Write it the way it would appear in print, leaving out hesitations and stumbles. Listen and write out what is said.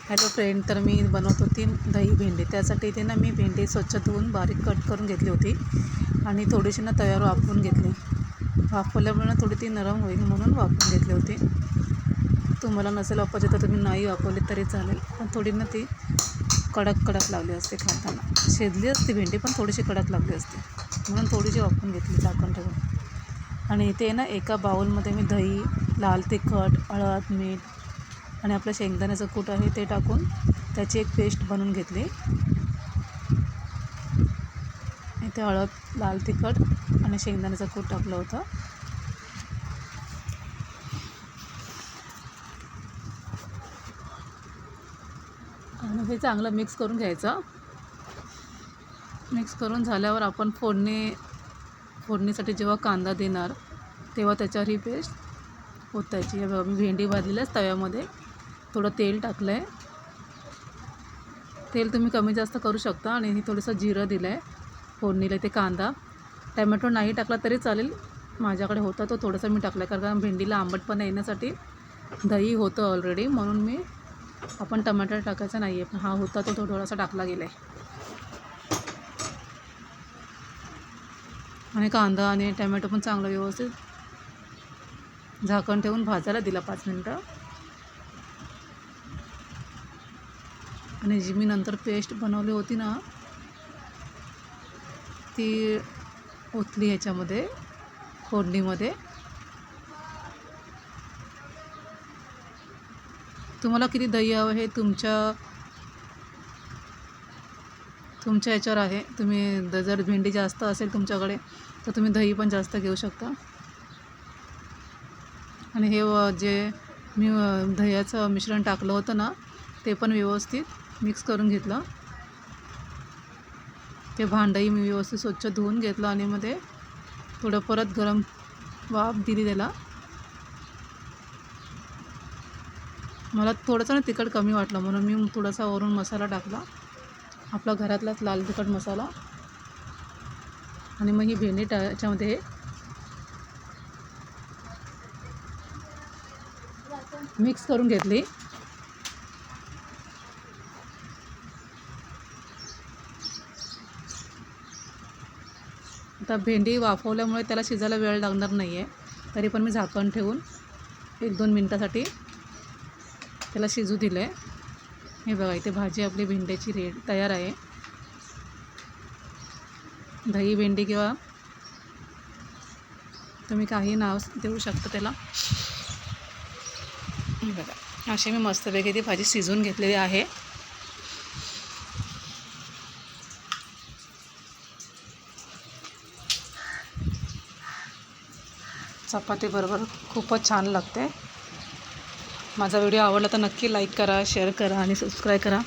Hello friend, तर मी बनवत होती दही भेंडी. त्यासाठी ते ना मी भेंडी स्वच्छ धुवून बारीक कट करून घेतली होती आणि थोडीशी ना तव्यावर वाफवून घेतली. वाफवल्यामुळे थोडी ती नरम होईल म्हणून वाफवून घेतली होती. तुम्हाला नसेल वापरायची तर तुम्ही नाही वापरली तरी चालेल, पण थोडी ना ती कडक लागली असते खाताना. शिजली असते भेंडी पण थोडीशी कडक लागली असते, म्हणून थोडीशी वाफवून घेतली झाकण ठेवून. आणि इथे ना एका बाउलमध्ये मी दही, लाल तिखट, हळद, मीठ आणि आपलं शेंगदाण्याचं कूट आहे ते टाकून त्याची एक पेस्ट बनवून घेतली. इथे हळद, लाल तिखट आणि शेंगदाण्याचं कूट टाकलं होतं. आणि हे चांगलं मिक्स करून घ्यायचं. मिक्स करून झाल्यावर आपण फोडणीसाठी जेव्हा कांदा देणार तेव्हा त्याच्यावर ही पेस्ट ओतायची. बघा, मी भेंडी भाजलेल्याच तव्यामध्ये थोडं तेल टाकलं आहे. तेल तुम्ही कमी जास्त करू शकता. आणि हे थोडंसं जिरं दिलं आहे फोडणीला. ते कांदा, टमॅटो नाही टाकला तरी चालेल, माझ्याकडे होता तो थोडासा मी टाकला आहे, कारण भेंडीला आंबटपणा येण्यासाठी दही होतं ऑलरेडी, म्हणून आपण टमाटर टाकायचा नाही आहे, पण हा होता तो थोडासा टाकला गेला आहे. आणि कांदा आणि टमॅटो पण चांगलं व्यवस्थित झाकण ठेवून भाजायला दिला 5 मिनटं. आणि जी मी नंतर पेस्ट बनवली होती ना ती ओतली ह्याच्यामध्ये, फोडणीमध्ये. तुम्हाला किती दही हवं हे तुमच्या ह्याच्यावर आहे. तुम्ही जर भेंडी जास्त असेल तुमच्याकडे तर तुम्ही दही पण जास्त घेऊ शकता. आणि हे जे मी दह्याचं मिश्रण टाकलं होतं ना ते पण व्यवस्थित मिक्स करून घेतलं. ते भांडंही मी व्यवस्थित स्वच्छ धुवून घेतलं आणि मध्ये थोडं परत गरम वाफ दिली त्याला. मला थोडंसं ना तिखट कमी वाटलं म्हणून मी थोडासा वरून मसाला टाकला, आपला घरातलाच लाल तिखट मसाला. आणि मग ही भेंडी त्याच्यामध्ये मिक्स करून घेतली. आता भेंडी वाफवल्यामुळे त्याला शिजायला वेळ लागणार नाही आहे, तरी पण मी झाकण ठेवून 1-2 मिनटासाठी त्याला शिजू दिलं आहे. हे बघा, इथे भाजी आपली भेंड्याची तयार आहे. दही भेंडी किंवा तुम्ही काही नाव देऊ शकता त्याला. हे बघा, अशी मी मस्तपैकी ती भाजी शिजवून घेतलेली आहे. चपातीबरोबर खूपच छान लागते. माझा व्हिडिओ आवडला तर नक्की लाईक करा, शेअर करा आणि सबस्क्राईब करा.